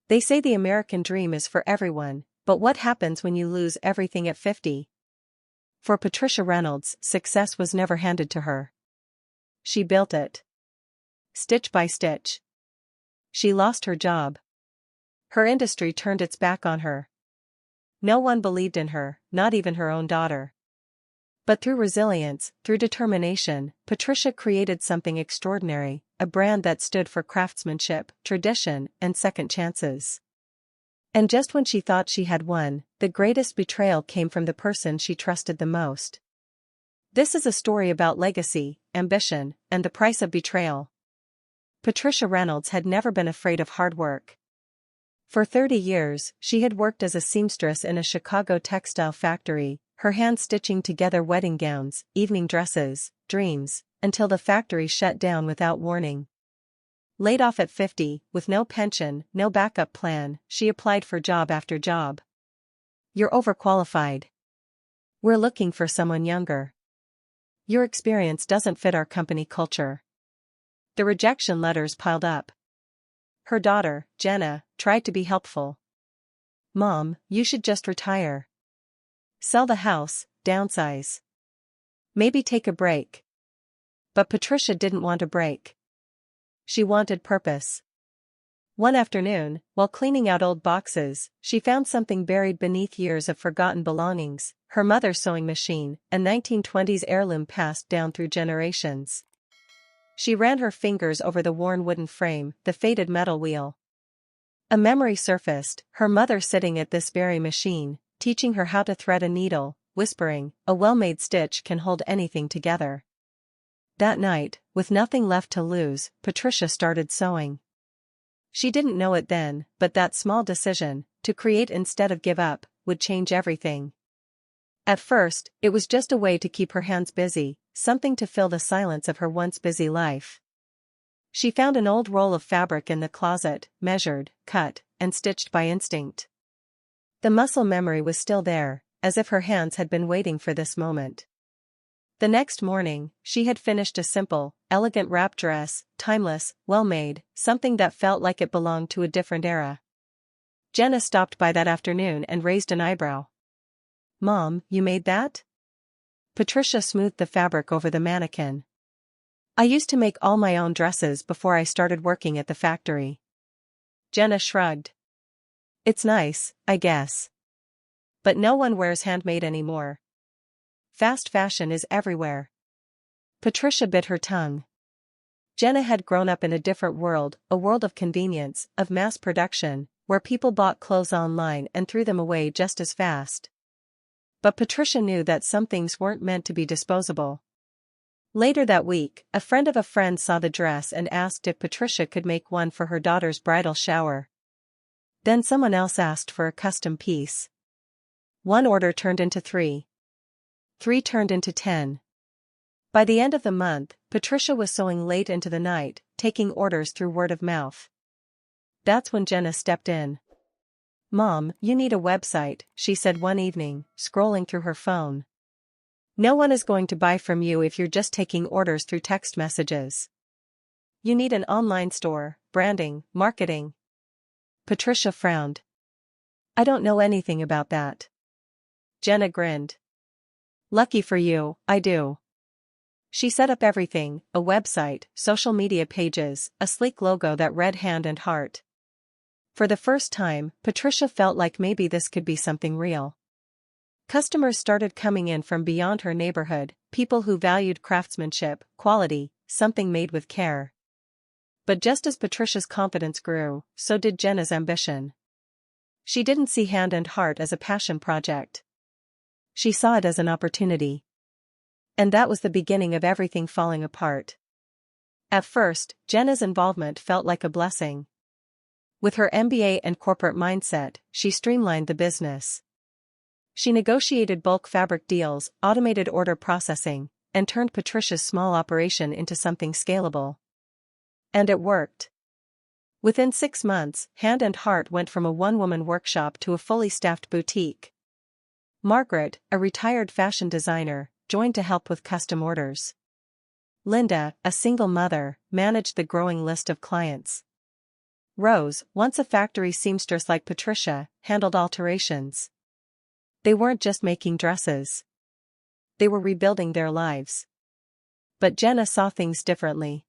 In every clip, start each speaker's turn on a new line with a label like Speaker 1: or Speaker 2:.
Speaker 1: They say the American dream is for everyone, but what happens when you lose everything at 50? For Patricia Reynolds, success was never handed to her. She built it. Stitch by stitch. She lost her job. Her industry turned its back on her. No one believed in her, not even her own daughter. But through resilience, through determination, Patricia created something extraordinary, a brand that stood for craftsmanship, tradition, and second chances. And just when she thought she had won, the greatest betrayal came from the person she trusted the most. This is a story about legacy, ambition, and the price of betrayal. Patricia Reynolds had never been afraid of hard work. For 30 years, she had worked as a seamstress in a Chicago textile factory, her hands stitching together wedding gowns, evening dresses, dreams, until the factory shut down without warning. Laid off at 50, with no pension, no backup plan, she applied for job after job. "You're overqualified. We're looking for someone younger. Your experience doesn't fit our company culture." The rejection letters piled up. Her daughter, Jenna, tried to be helpful. "Mom, you should just retire. Sell the house, downsize. Maybe take a break." But Patricia didn't want a break. She wanted purpose. One afternoon, while cleaning out old boxes, she found something buried beneath years of forgotten belongings, her mother's sewing machine, a 1920s heirloom passed down through generations. She ran her fingers over the worn wooden frame, the faded metal wheel. A memory surfaced, her mother sitting at this very machine, teaching her how to thread a needle, whispering, "A well-made stitch can hold anything together." That night, with nothing left to lose, Patricia started sewing. She didn't know it then, but that small decision, to create instead of give up, would change everything. At first, it was just a way to keep her hands busy, something to fill the silence of her once busy life. She found an old roll of fabric in the closet, measured, cut, and stitched by instinct. The muscle memory was still there, as if her hands had been waiting for this moment. The next morning, she had finished a simple, elegant wrap dress, timeless, well-made, something that felt like it belonged to a different era. Jenna stopped by that afternoon and raised an eyebrow. "Mom, you made that?" Patricia smoothed the fabric over the mannequin. "I used to make all my own dresses before I started working at the factory." Jenna shrugged. "It's nice, I guess. But no one wears handmade anymore. Fast fashion is everywhere." Patricia bit her tongue. Jenna had grown up in a different world, a world of convenience, of mass production, where people bought clothes online and threw them away just as fast. But Patricia knew that some things weren't meant to be disposable. Later that week, a friend of a friend saw the dress and asked if Patricia could make one for her daughter's bridal shower. Then someone else asked for a custom piece. One order turned into 3. 3 turned into 10. By the end of the month, Patricia was sewing late into the night, taking orders through word of mouth. That's when Jenna stepped in. "Mom, you need a website," she said one evening, scrolling through her phone. "No one is going to buy from you if you're just taking orders through text messages. You need an online store, branding, marketing." Patricia frowned. "I don't know anything about that." Jenna grinned. "Lucky for you, I do." She set up everything, a website, social media pages, a sleek logo that read hand and heart. For the first time, Patricia felt like maybe this could be something real. Customers started coming in from beyond her neighborhood, people who valued craftsmanship, quality, something made with care. But just as Patricia's confidence grew, so did Jenna's ambition. She didn't see Hand and Heart as a passion project. She saw it as an opportunity. And that was the beginning of everything falling apart. At first, Jenna's involvement felt like a blessing. With her MBA and corporate mindset, she streamlined the business. She negotiated bulk fabric deals, automated order processing, and turned Patricia's small operation into something scalable. And it worked. Within 6 months, Hand and Heart went from a one-woman workshop to a fully staffed boutique. Margaret, a retired fashion designer, joined to help with custom orders. Linda, a single mother, managed the growing list of clients. Rose, once a factory seamstress like Patricia, handled alterations. They weren't just making dresses. They were rebuilding their lives. But Jenna saw things differently.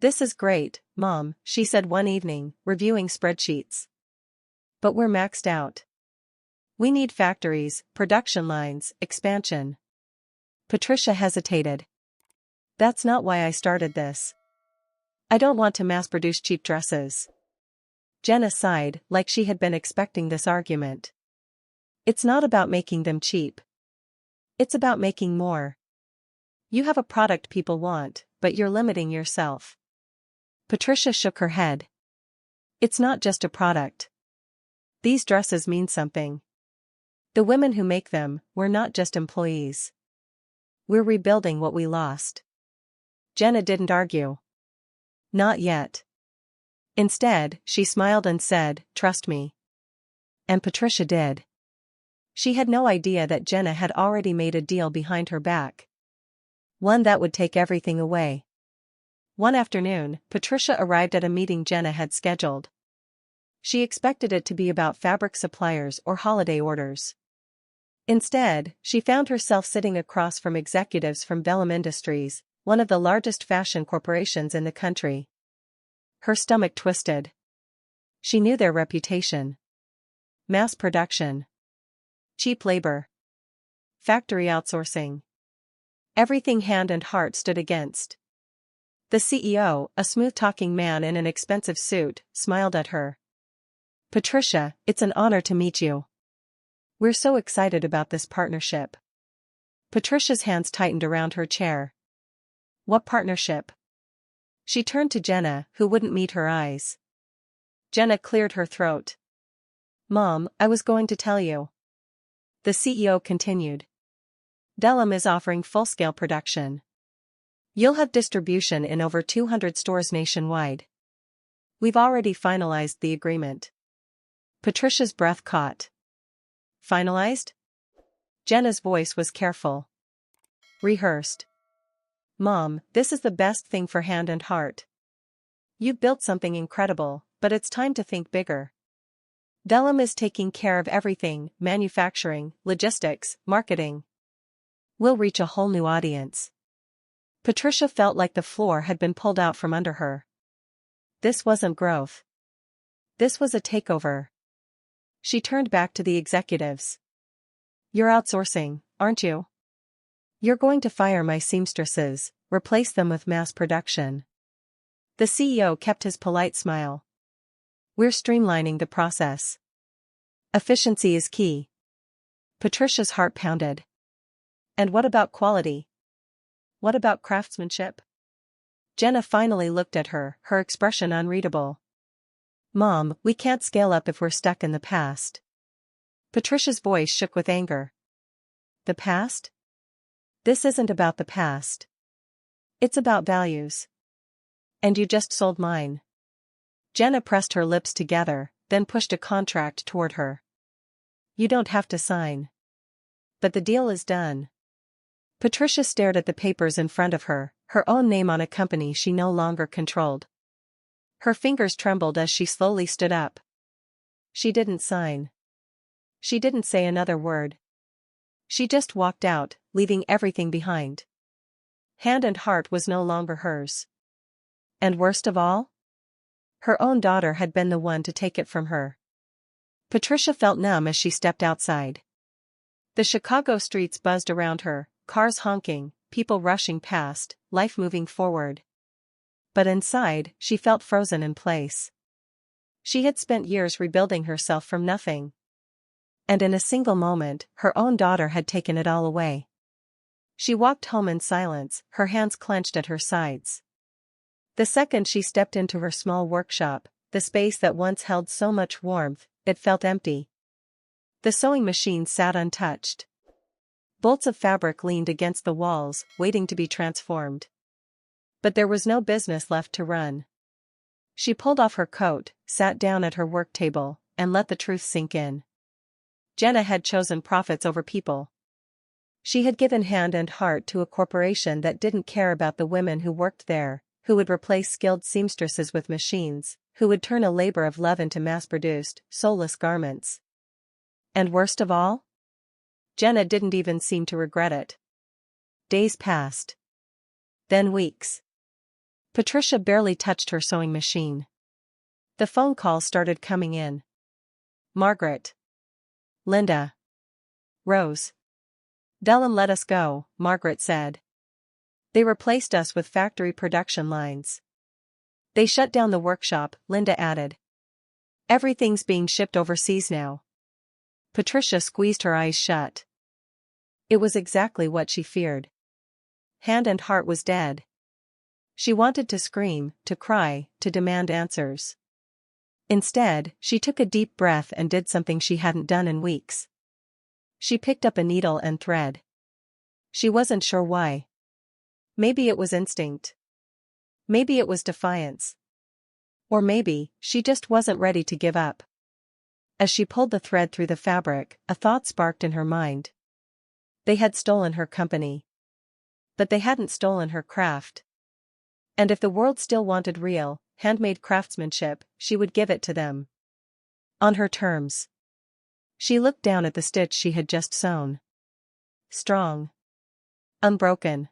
Speaker 1: "This is great, Mom," she said one evening, reviewing spreadsheets. "But we're maxed out. We need factories, production lines, expansion." Patricia hesitated. "That's not why I started this. I don't want to mass-produce cheap dresses." Jenna sighed, like she had been expecting this argument. "It's not about making them cheap. It's about making more. You have a product people want, but you're limiting yourself." Patricia shook her head. "It's not just a product. These dresses mean something. The women who make them, we're not just employees. We're rebuilding what we lost." Jenna didn't argue. Not yet. Instead, she smiled and said, "Trust me." And Patricia did. She had no idea that Jenna had already made a deal behind her back. One that would take everything away. One afternoon, Patricia arrived at a meeting Jenna had scheduled. She expected it to be about fabric suppliers or holiday orders. Instead, she found herself sitting across from executives from Vellum Industries, one of the largest fashion corporations in the country. Her stomach twisted. She knew their reputation. Mass production. Cheap labor. Factory outsourcing. Everything hand and heart stood against. The CEO, a smooth-talking man in an expensive suit, smiled at her. "Patricia, it's an honor to meet you. We're so excited about this partnership." Patricia's hands tightened around her chair. "What partnership?" She turned to Jenna, who wouldn't meet her eyes. Jenna cleared her throat. "Mom, I was going to tell you." The CEO continued. "Vellum is offering full-scale production. You'll have distribution in over 200 stores nationwide. We've already finalized the agreement." Patricia's breath caught. "Finalized?" Jenna's voice was careful. "Rehearsed. Mom, this is the best thing for Hand and Heart. You've built something incredible, but it's time to think bigger. Vellum is taking care of everything: manufacturing, logistics, marketing. We'll reach a whole new audience." Patricia felt like the floor had been pulled out from under her. This wasn't growth. This was a takeover. She turned back to the executives. "You're outsourcing, aren't you? You're going to fire my seamstresses, replace them with mass production." The CEO kept his polite smile. "We're streamlining the process. Efficiency is key." Patricia's heart pounded. "And what about quality? What about craftsmanship?" Jenna finally looked at her, her expression unreadable. "Mom, we can't scale up if we're stuck in the past." Patricia's voice shook with anger. "The past? This isn't about the past. It's about values. And you just sold mine." Jenna pressed her lips together, then pushed a contract toward her. "You don't have to sign. But the deal is done." Patricia stared at the papers in front of her, her own name on a company she no longer controlled. Her fingers trembled as she slowly stood up. She didn't sign. She didn't say another word. She just walked out, leaving everything behind. Hand and Heart was no longer hers. And worst of all? Her own daughter had been the one to take it from her. Patricia felt numb as she stepped outside. The Chicago streets buzzed around her, cars honking, people rushing past, life moving forward. But inside, she felt frozen in place. She had spent years rebuilding herself from nothing. And in a single moment, her own daughter had taken it all away. She walked home in silence, her hands clenched at her sides. The second she stepped into her small workshop, the space that once held so much warmth, it felt empty. The sewing machine sat untouched. Bolts of fabric leaned against the walls, waiting to be transformed. But there was no business left to run. She pulled off her coat, sat down at her work table, and let the truth sink in. Jenna had chosen profits over people. She had given Hand and Heart to a corporation that didn't care about the women who worked there, who would replace skilled seamstresses with machines, who would turn a labor of love into mass-produced, soulless garments. And worst of all? Jenna didn't even seem to regret it. Days passed. Then weeks. Patricia barely touched her sewing machine. The phone calls started coming in. Margaret. Linda. Rose. Vellum let us go, Margaret said. They replaced us with factory production lines. They shut down the workshop, Linda added. Everything's being shipped overseas now. Patricia squeezed her eyes shut. It was exactly what she feared. Hand and heart was dead. She wanted to scream, to cry, to demand answers. Instead, she took a deep breath and did something she hadn't done in weeks. She picked up a needle and thread. She wasn't sure why. Maybe it was instinct. Maybe it was defiance. Or maybe, she just wasn't ready to give up. As she pulled the thread through the fabric, a thought sparked in her mind. They had stolen her company. But they hadn't stolen her craft. And if the world still wanted real, handmade craftsmanship, she would give it to them. On her terms. She looked down at the stitch she had just sewn. Strong. Unbroken.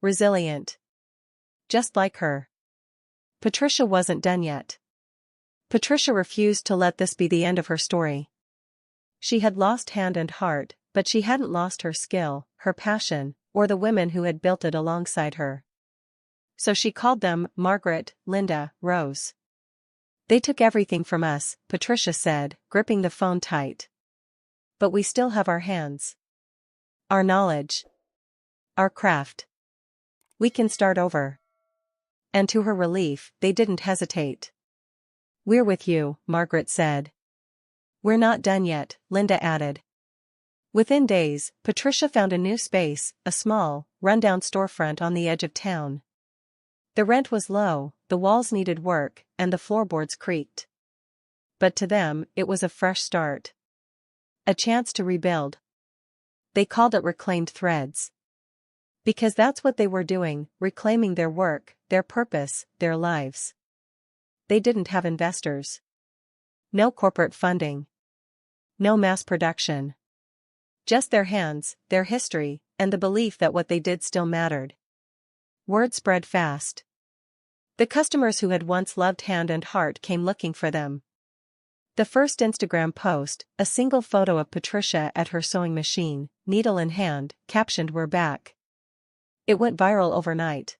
Speaker 1: Resilient. Just like her. Patricia wasn't done yet. Patricia refused to let this be the end of her story. She had lost hand and heart, but she hadn't lost her skill, her passion, or the women who had built it alongside her. So she called them Margaret, Linda, Rose. They took everything from us, Patricia said, gripping the phone tight. But we still have our hands. Our knowledge. Our craft. We can start over. And to her relief, they didn't hesitate. We're with you, Margaret said. We're not done yet, Linda added. Within days, Patricia found a new space, a small, run-down storefront on the edge of town. The rent was low, the walls needed work, and the floorboards creaked. But to them, it was a fresh start. A chance to rebuild. They called it Reclaimed Threads. Because that's what they were doing, reclaiming their work, their purpose, their lives. They didn't have investors. No corporate funding. No mass production. Just their hands, their history, and the belief that what they did still mattered. Word spread fast. The customers who had once loved hand and heart came looking for them. The first Instagram post, a single photo of Patricia at her sewing machine, needle in hand, captioned "We're back." It went viral overnight.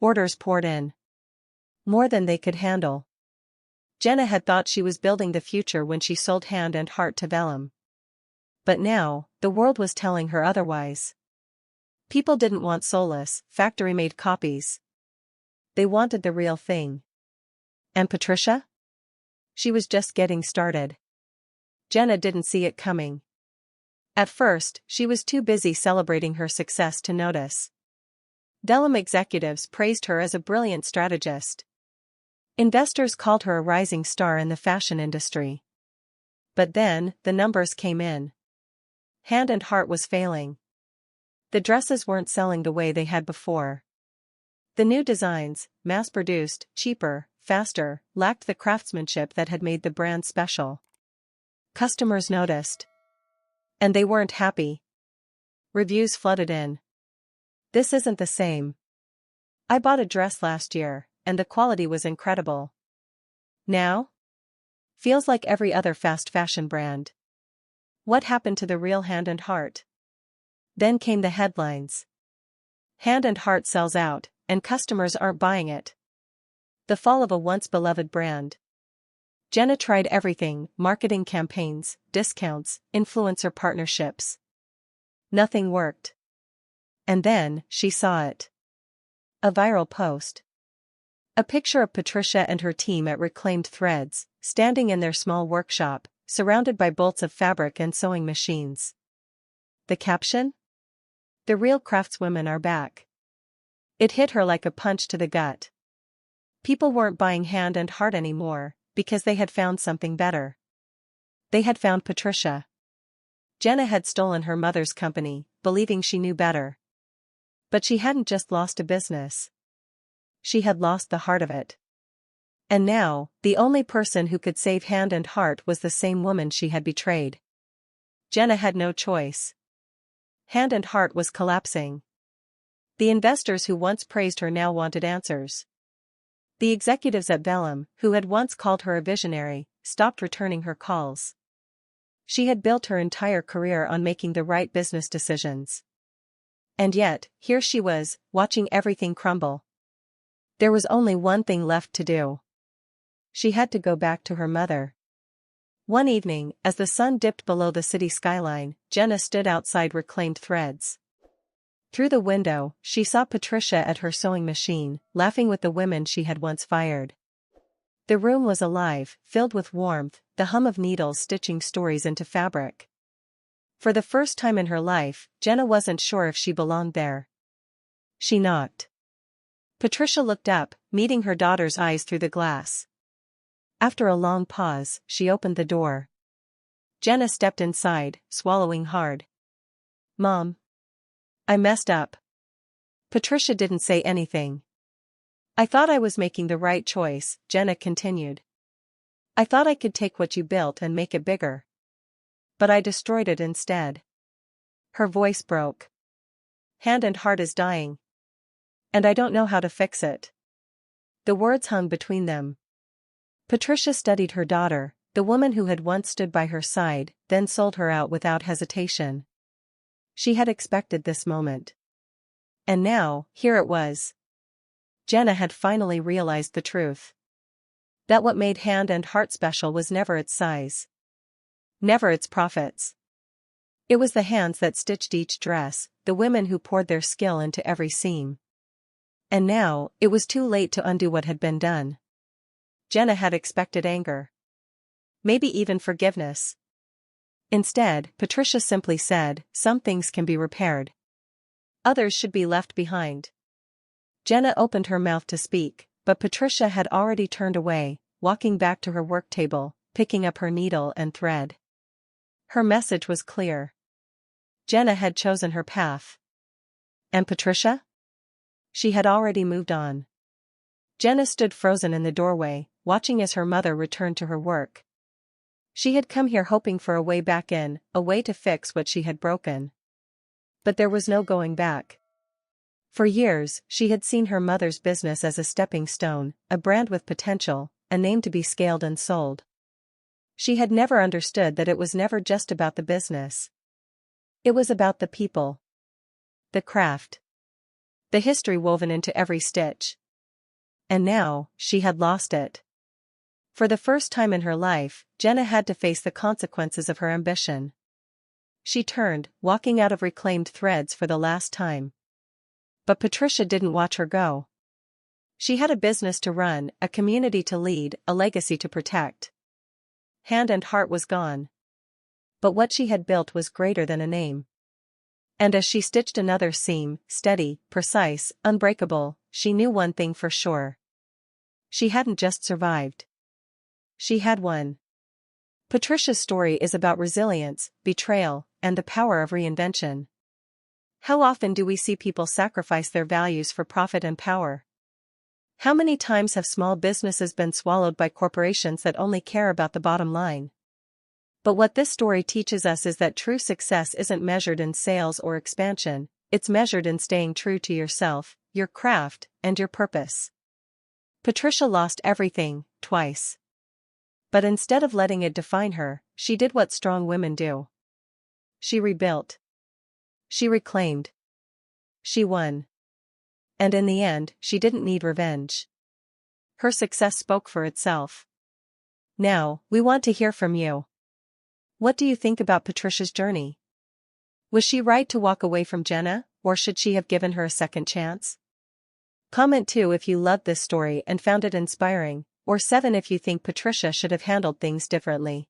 Speaker 1: Orders poured in. More than they could handle. Jenna had thought she was building the future when she sold hand and heart to Vellum. But now, the world was telling her otherwise. People didn't want soulless, factory-made copies. They wanted the real thing. And Patricia? She was just getting started. Jenna didn't see it coming. At first, she was too busy celebrating her success to notice. Vellum executives praised her as a brilliant strategist. Investors called her a rising star in the fashion industry. But then, the numbers came in. Hand and heart was failing. The dresses weren't selling the way they had before. The new designs, mass-produced, cheaper, faster, lacked the craftsmanship that had made the brand special. Customers noticed. And they weren't happy. Reviews flooded in. This isn't the same. I bought a dress last year, and the quality was incredible. Now? Feels like every other fast fashion brand. What happened to the real hand and heart? Then came the headlines. Hand and heart sells out, and customers aren't buying it. The fall of a once-beloved brand. Jenna tried everything, marketing campaigns, discounts, influencer partnerships. Nothing worked. And then, she saw it. A viral post. A picture of Patricia and her team at Reclaimed Threads, standing in their small workshop, surrounded by bolts of fabric and sewing machines. The caption? "The real craftswomen are back." It hit her like a punch to the gut. People weren't buying hand and heart anymore, because they had found something better. They had found Patricia. Jenna had stolen her mother's company, believing she knew better. But she hadn't just lost a business. She had lost the heart of it. And now, the only person who could save hand and heart was the same woman she had betrayed. Jenna had no choice. Hand and heart was collapsing. The investors who once praised her now wanted answers. The executives at Vellum, who had once called her a visionary, stopped returning her calls. She had built her entire career on making the right business decisions. And yet, here she was, watching everything crumble. There was only one thing left to do. She had to go back to her mother. One evening, as the sun dipped below the city skyline, Jenna stood outside Reclaimed Threads. Through the window, she saw Patricia at her sewing machine, laughing with the women she had once fired. The room was alive, filled with warmth, the hum of needles stitching stories into fabric. For the first time in her life, Jenna wasn't sure if she belonged there. She knocked. Patricia looked up, meeting her daughter's eyes through the glass. After a long pause, she opened the door. Jenna stepped inside, swallowing hard. "Mom. I messed up." Patricia didn't say anything. "I thought I was making the right choice," Jenna continued. "I thought I could take what you built and make it bigger. But I destroyed it instead." Her voice broke. "Hand and heart is dying. And I don't know how to fix it." The words hung between them. Patricia studied her daughter, the woman who had once stood by her side, then sold her out without hesitation. She had expected this moment. And now, here it was. Jenna had finally realized the truth. That what made Hand and Heart special was never its size. Never its profits. It was the hands that stitched each dress, the women who poured their skill into every seam. And now, it was too late to undo what had been done. Jenna had expected anger. Maybe even forgiveness. Instead, Patricia simply said, "Some things can be repaired. Others should be left behind." Jenna opened her mouth to speak, but Patricia had already turned away, walking back to her work table, picking up her needle and thread. Her message was clear. Jenna had chosen her path. And Patricia? She had already moved on. Jenna stood frozen in the doorway, watching as her mother returned to her work. She had come here hoping for a way back in, a way to fix what she had broken. But there was no going back. For years, she had seen her mother's business as a stepping stone, a brand with potential, a name to be scaled and sold. She had never understood that it was never just about the business. It was about the people. The craft. The history woven into every stitch. And now, she had lost it. For the first time in her life, Jenna had to face the consequences of her ambition. She turned, walking out of Reclaimed Threads for the last time. But Patricia didn't watch her go. She had a business to run, a community to lead, a legacy to protect. Hand and heart was gone. But what she had built was greater than a name. And as she stitched another seam, steady, precise, unbreakable, she knew one thing for sure. She hadn't just survived. She had won. Patricia's story is about resilience, betrayal, and the power of reinvention. How often do we see people sacrifice their values for profit and power? How many times have small businesses been swallowed by corporations that only care about the bottom line? But what this story teaches us is that true success isn't measured in sales or expansion, it's measured in staying true to yourself, your craft, and your purpose. Patricia lost everything, twice. But instead of letting it define her, she did what strong women do. She rebuilt. She reclaimed. She won. And in the end, she didn't need revenge. Her success spoke for itself. Now, we want to hear from you. What do you think about Patricia's journey? Was she right to walk away from Jenna, or should she have given her a second chance? Comment 2 if you loved this story and found it inspiring, or 7 if you think Patricia should have handled things differently.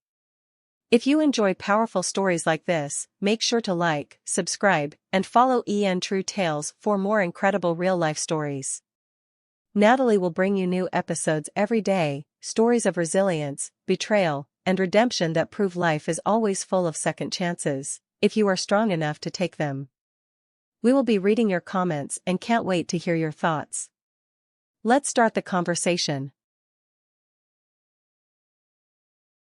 Speaker 1: If you enjoy powerful stories like this, make sure to like, subscribe, and follow True Tales for more incredible real-life stories. Natalie will bring you new episodes every day, stories of resilience, betrayal, and redemption that prove life is always full of second chances, if you are strong enough to take them. We will be reading your comments and can't wait to hear your thoughts. Let's start the conversation.